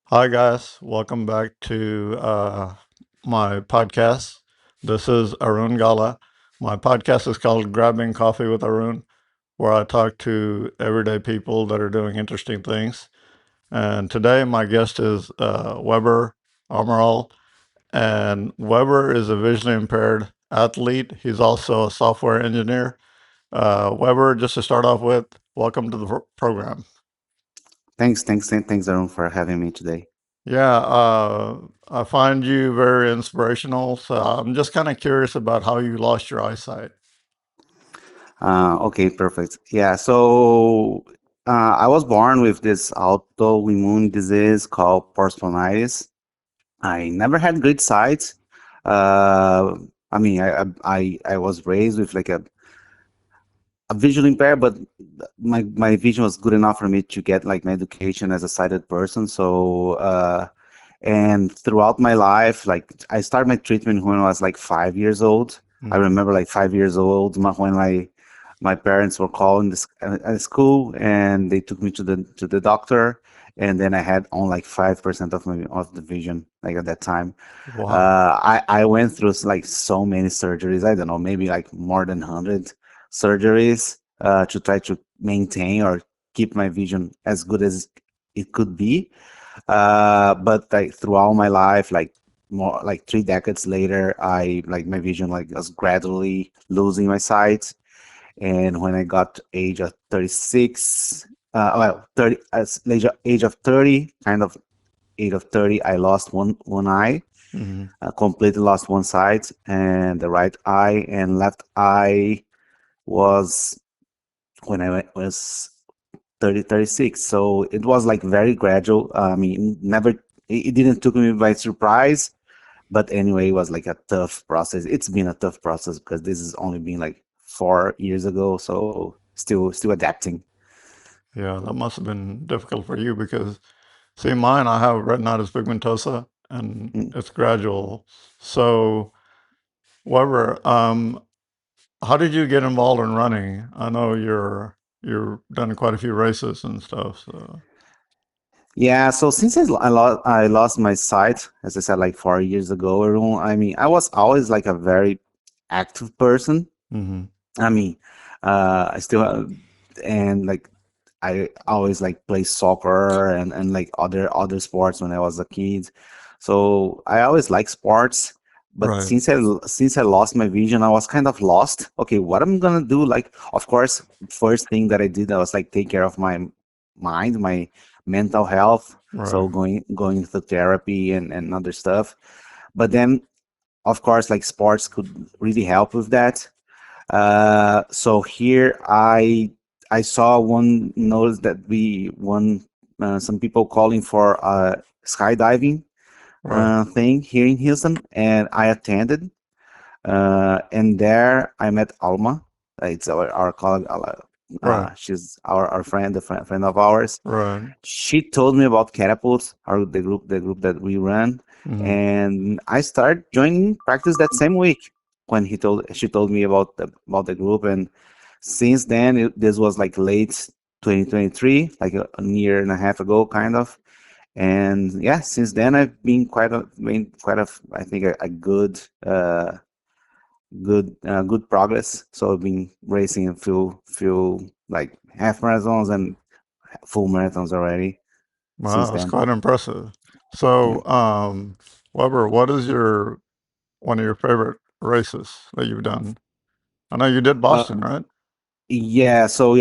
Hi, guys. Welcome back to my podcast. This is Arun Gala. My podcast is called Grabbing Coffee with Arun, where I talk to everyday people that are doing interesting things. And today, my guest is Weber Amaral. And Weber is a visually impaired athlete. He's also a software engineer. Weber, just to start off with, welcome to the program. Thanks, Arun, for having me today. Yeah, I find you very inspirational. So I'm just kind of curious about how you lost your eyesight. Okay, perfect. Yeah, so I was born with this autoimmune disease called peritonitis. I never had great sight. Uh, I mean, I was raised with like a visual impaired, but my vision was good enough for me to get like my education as a sighted person. And throughout my life, like I started my treatment when I was like 5 years old. I Mm. remember like 5 years old when my parents were calling this at school, and they took me to the doctor, and then I had only like 5% of the vision like at that time. Wow. I went through like so many surgeries. I don't know, maybe like more than 100 surgeries to try to maintain or keep my vision as good as it could be. But like throughout my life, like more like 3 decades later, I like my vision like was gradually losing my sight. And when I got age of 36, well, 30, as age of 30, kind of age of 30, I lost one eye, Hmm. completely lost one side, and the right eye and left eye was when was 36. So it was like very gradual. I mean, never, it didn't took me by surprise, but anyway, it was like a tough process. It's been a tough process because this has only been like 4 years ago. So still adapting. Yeah, that must have been difficult for you because, see, mine, I have retinitis pigmentosa and Mm. it's gradual. So, Weber, how did you get involved in running? I know you've done quite a few races and stuff. So, Yeah, so since I lost my sight, as I said, like 4 years ago, I mean, I was always like a very active person. hmm. I mean, I still and like I always like play soccer and like other sports when I was a kid. So I always like sports, but Right. since I lost my vision, I was kind of lost. Okay, what I'm gonna do? Like, of course, first thing that I did, I was like take care of my mind, my mental health. So Right. going to therapy and other stuff. But then, of course, like sports could really help with that. So here I saw one notice that we one some people calling for a skydiving Right. thing here in Houston, and I attended. And there I met Alma. It's our colleague. Right. She's our friend, friend of ours. Right. She told me about catapults, or the group that we run, Hmm. and I started joining practice that same week when she told me about the group. And since then, this was like late 2023, like a year and a half ago, kind of. And yeah, since then I've been I think a good progress. So I've been racing a few like half marathons and full marathons already since Wow, that's then. quite impressive. Yeah. So, Weber, what is your one of your favorite races that you've done? I know you did Uh, Boston, right? so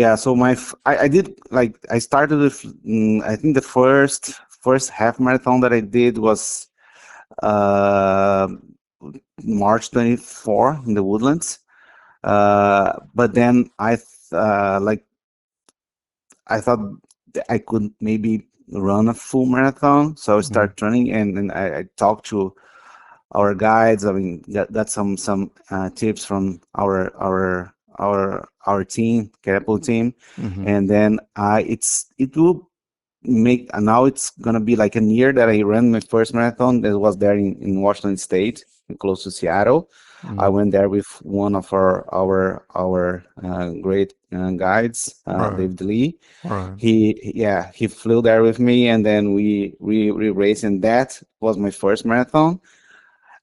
I did like I started with I think the first half marathon that I did was uh March 24 in the Woodlands. But then like I thought that I could maybe run a full marathon, so I Mhm. started running, and I talked to our guides. I mean, got some tips from our team, Carapul team, Mhm. and then it will make now it's gonna be like a year that I ran my first marathon. That was there in Washington State, close to Seattle. I Mhm. went there with one of our great guides, Right. David Lee. Right. He flew there with me, and then we raced, and that was my first marathon.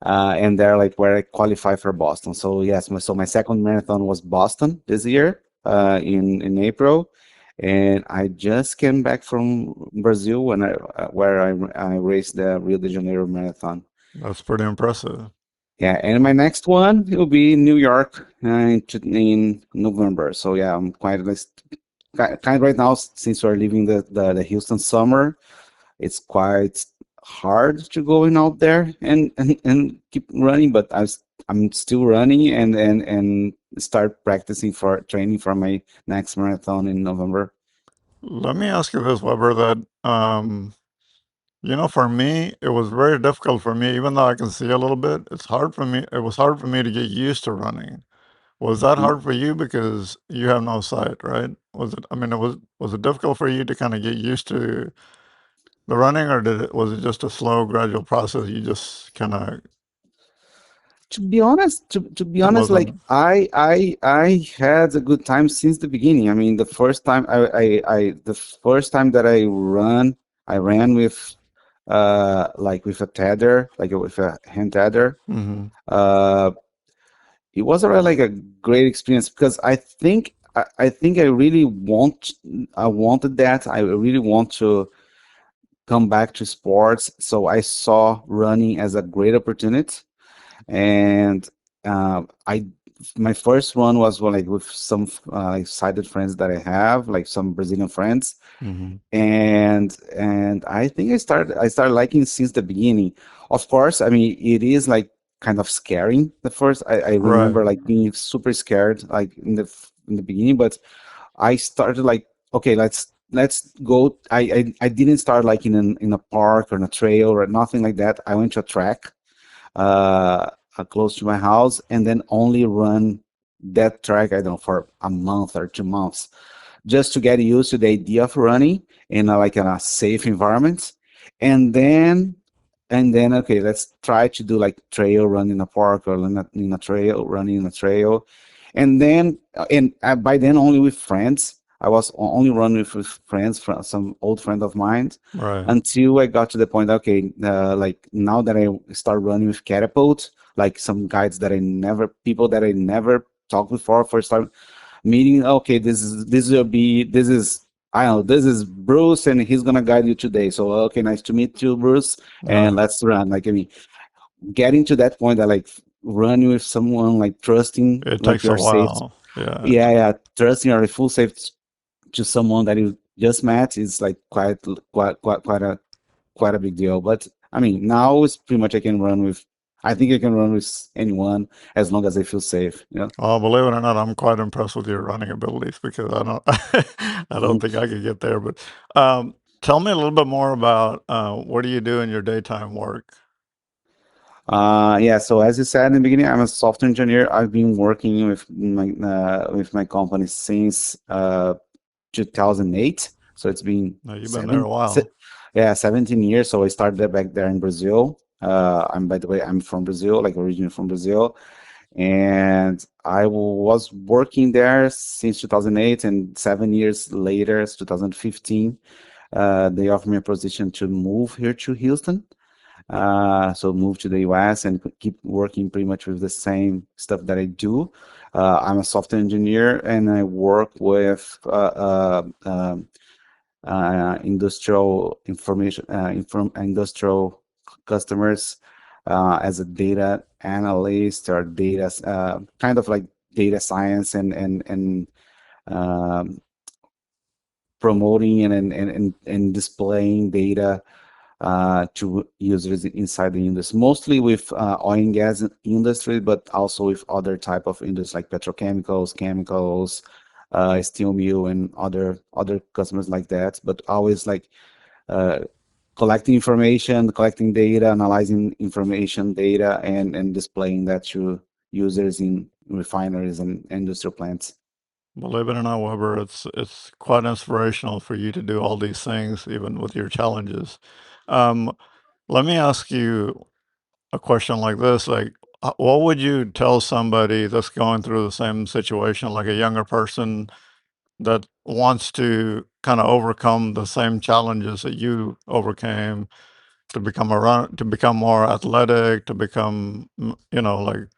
And they're like where I qualify for Boston. So yes, my second marathon was Boston this year, in April, and I just came back from Brazil when I raced the Rio de Janeiro marathon. That's pretty impressive. Yeah, and my next one will be New York, in November. So yeah, I'm kind of right now, since we're leaving the Houston summer. It's quite hard to going out there and keep running, but I'm still running, and start practicing for training for my next marathon in November. Let me ask you this, Weber, that for me, it was very difficult for me, even though I can see a little bit, it was hard for me to get used to running. Was that Mm. hard for you because you have no sight, right? Was it, I mean, was it difficult for you to kind of get used to the running, or was it just a slow, gradual process? You just kind of, To be it honest, like wasn't, I had a good time since the beginning. I mean, the first time that I ran with like with a tether, like with a hand tether. mm-hmm, Uh, it was already like a great experience, because I think I wanted that. I really want to come back to sports. So I saw running as a great opportunity. And I my first run was, well, like with some like sighted friends that I have, like some Brazilian friends, mm-hmm, and I started liking since the beginning. Of course, I mean, it is like kind of scary. The first, I right, remember like being super scared, like in the beginning, but I started like, okay, let's go. I didn't start like in a park or in a trail or nothing like that. I went to a track, close to my house, and then only run that track, I don't know, for a month or 2 months, just to get used to the idea of running in a safe environment. And then and then okay, let's try to do like trail run in a park, or in a trail running in a trail. And by then, only with friends. I was only running with friends, from some old friend of mine, right, until I got to the point, okay, like now that I start running with catapult, like some guides that I never people that I never talked before, first time meeting. Okay, this is, I don't know, this is Bruce, and he's gonna guide you today. So okay, nice to meet you, Bruce, and right. let's run. Like, I mean, getting to that point, that like running with someone, like trusting, It like takes a you're safe. while. Yeah. Yeah, yeah, trusting your full safety to someone that you just met is like quite a big deal. But I mean, now it's pretty much I think I can run with anyone as long as I feel safe. Well, believe it or not, I'm quite impressed with your running abilities because I don't, I don't think I could get there. But tell me a little bit more about what do you do in your daytime work? Yeah, so as you said in the beginning, I'm a software engineer. I've been working with my company since 2008. So it's been Now, you've been there a while. yeah, 17 years. So I started back there in Brazil. By the way, I'm from Brazil, like originally from Brazil. And I was working there since 2008, and 7 years later, 2015, they offered me a position to move here to Houston. So move to the US and keep working pretty much with the same stuff that I do. I'm a software engineer, and I work with industrial information, industrial customers, as a data analyst, or data, kind of like data science, and um, promoting and displaying data to users inside the industry, mostly with oil and gas industry, but also with other type of industries like petrochemicals, chemicals, steel mill, and other customers like that. But always like uh, collecting data, analyzing information data, and displaying that to users in refineries and industrial plants. Believe it or not, Weber, it's quite inspirational for you to do all these things, even with your challenges. Um, Let me ask you a question like this: like, what would you tell somebody that's going through the same situation, like a younger person? that wants to kind of overcome the same challenges that you overcame to become a run, to become more athletic, to become, like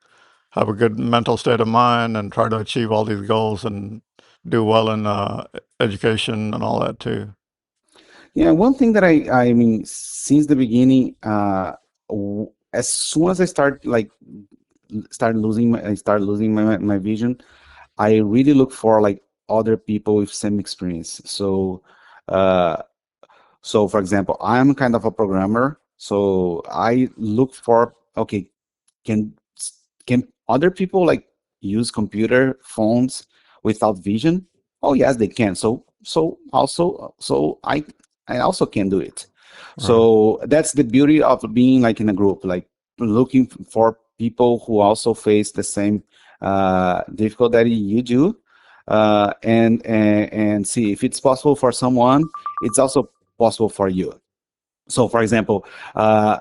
have a good mental state of mind and try to achieve all these goals and do well in education and all that too. Yeah, one thing that I mean, since the beginning, as soon as I start losing my vision, I really look for like other people with same experience. Uh, so for example, I'm kind of a programmer, so I look for, okay, can can other people like use computer phones without vision? Oh yes, they can. So I also can do it. Right. So that's the beauty of being like in a group, like looking for people who also face the same difficulty you do, and see if it's possible for someone, it's also possible for you. So for example, uh,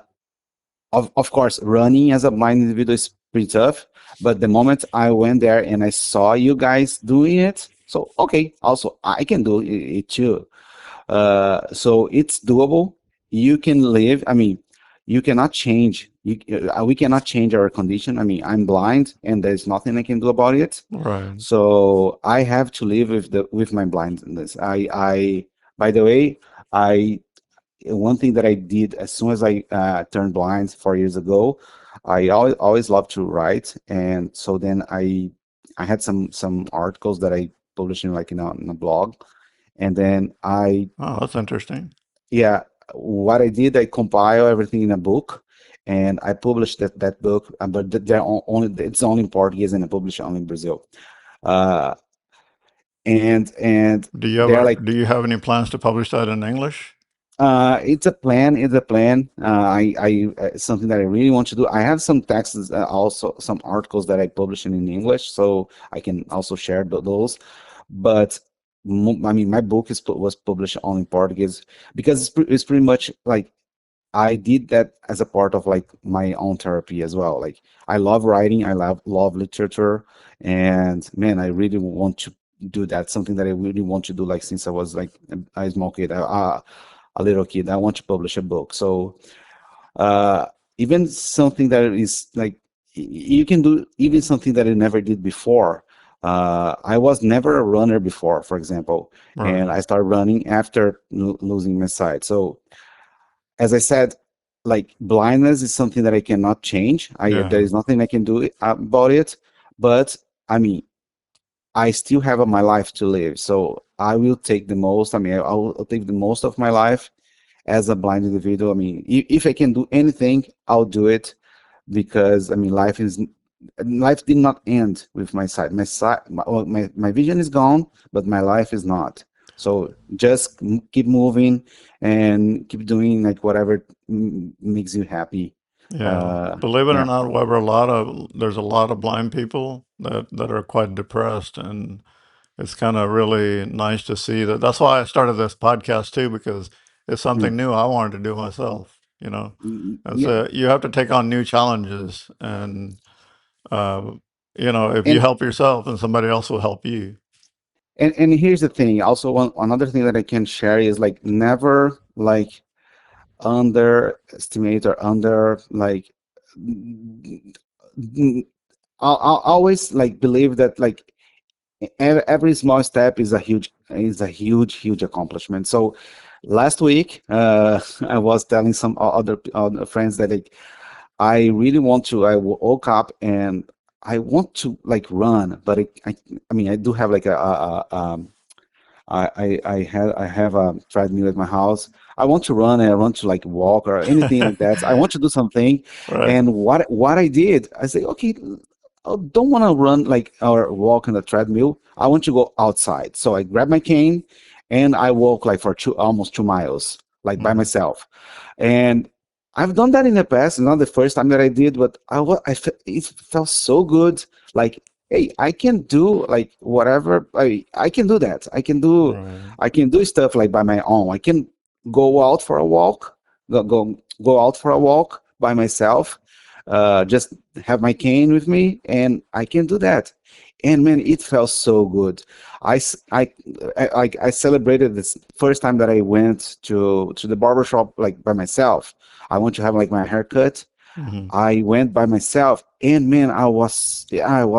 of course, running as a blind individual is pretty tough. But the moment I went there and I saw you guys doing it, so okay, also I can do it too. So it's doable. You can live. I mean, you cannot change. We cannot change our condition. I mean, I'm blind, and there's nothing I can do about it. Right. So I have to live with my blindness. By the way, I one thing that I did as soon as I turned blind 4 years ago, I always loved to write, and so then I had some articles that I published in a blog, and then Oh, that's interesting. yeah, what I did, I compile everything in a book, and I published that book, but only it's only in Portuguese and I publish only in Brazil. Uh, and they're like, Do you have any plans to publish that in English? it's a plan. It's a plan. Something that I really want to do. I have some texts, also some articles that I publish in English, so I can also share those. But I mean, my book was published only in Portuguese because it's pretty much like I did that as a part of like my own therapy as well. Like I love writing, I love literature, and man, I really want to do that. Something that I really want to do, like since I was like a small kid, a little kid. I want to publish a book. So uh, even something that is like you can do, even something that I never did before. I was never a runner before, for example, and Right. I started running after losing my sight. So as I said, like blindness is something that I cannot change. There Yeah. is nothing I can do about it. But I mean, I still have my life to live, so I will take the most. I mean, I'll take the most of my life as a blind individual. I mean, if I can do anything, I'll do it because I mean, life did not end with my sight. My vision is gone, but my life is not. So just keep moving and keep doing like whatever makes you happy. Yeah. Believe it or Yeah. not, Weber, there's a lot of blind people that are quite depressed, and it's kind of really nice to see that. That's why I started this podcast too, because it's Mm. something new I wanted to do myself, you know. And Yeah. so you have to take on new challenges, and uh, if you And help yourself, then somebody else will help you. and here's the thing. Also, another thing that I can share is like never like underestimate or under like I'll always like believe that like every small step is a huge accomplishment. So last week I was telling some other friends that like I really want to. I woke up and I want to like run, but I mean I do have like I have a treadmill at my house. I want to run and I want to like walk or anything like that. I want to do something. Right. And what I did, I say, okay, I don't want to run like or walk on the treadmill. I want to go outside. So I grab my cane and I walk like for almost 2 miles, like by Mm. myself. And I've done that in the past. Not the first time that I did, but it felt so good. Like hey, I can do like whatever. I can do that. Right. I can do stuff like by my own. I can go out for a walk, go out for a walk by myself. Just have my cane with me, and I can do that. and man, it felt so good. I s- I celebrated this first time that I went to the barber shop like by myself. I want to have like my haircut. Hmm. I went by myself, and man, I was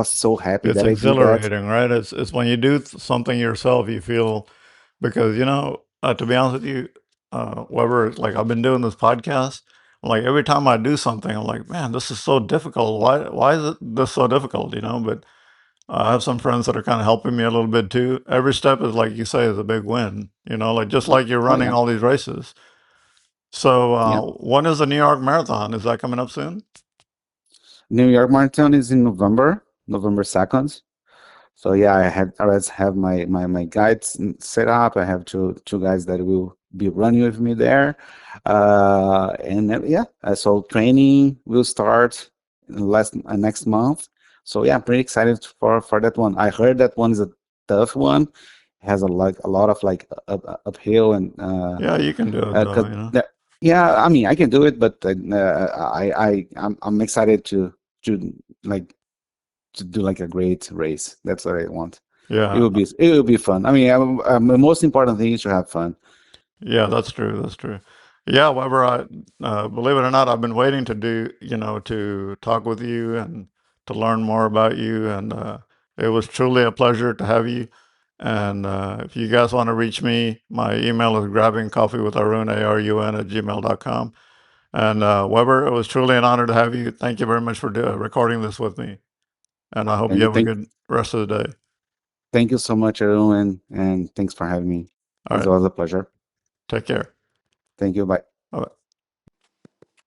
so happy It's that I did that. exhilarating, right? It's when you do something yourself, you feel because to be honest with you, Weber, like I've been doing this podcast. Like every time I do something, I'm like, man, this is so difficult. Why is this so difficult? But I have some friends that are kind of helping me a little bit too. Every step is like you say is a big win. Like just like you're Oh running yeah, all these races. So yeah. when is the New York Marathon? Is that coming up soon? New York Marathon is in November, November 2nd. So yeah, I already have my guides set up. I have two guys that will be running with me there, and yeah, so training will start next month. So yeah, I'm pretty excited for that one. I heard that one is a tough one. It has a lot of like uphill and Yeah, you can do it though. 'cause yeah, I mean I can do it, but I'm excited to like to do like a great race. That's what I want. Yeah, It will be fun. I mean, the most important thing is to have fun. yeah, that's true. That's true. Yeah, Weber, believe it or not, I've been waiting to to talk with you and to learn more about you. And it was truly a pleasure to have you. And if you guys want to reach me, my email is grabbingcoffeewitharun, ARUN at gmail.com. And Weber, it was truly an honor to have you. Thank you very much for recording this with me. And I hope Thank you you, have a good rest of the day. thank you so much, everyone, and thanks for having me. All It right. was a pleasure. Take care. Thank you. Bye. Bye.